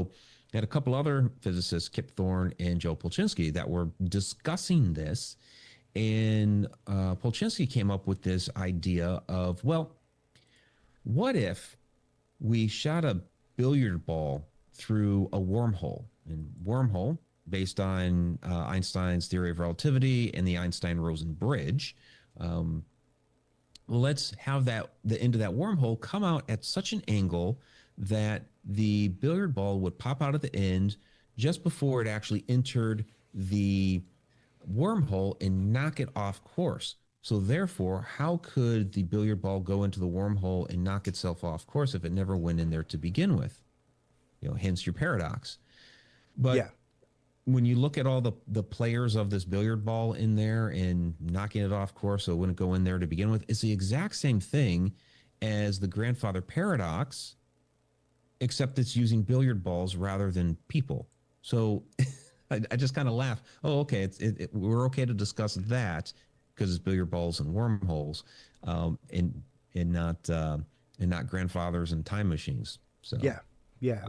So I had a couple other physicists, Kip Thorne and Joe Polchinski, that were discussing this. And Polchinski came up with this idea of, well, what if we shot a billiard ball through a wormhole? And wormhole, based on Einstein's theory of relativity and the Einstein-Rosen bridge, let's have the end of that wormhole come out at such an angle that the billiard ball would pop out at the end just before it actually entered the wormhole and knock it off course. So therefore, how could the billiard ball go into the wormhole and knock itself off course if it never went in there to begin with? Hence your paradox. But Yeah. when you look at all the players of this billiard ball in there and knocking it off course so it wouldn't go in there to begin with, it's the exact same thing as the grandfather paradox, except it's using billiard balls rather than people. So I just kind of laugh. Oh, okay, we're okay to discuss that because it's billiard balls and wormholes, and not grandfathers and time machines. So Yeah.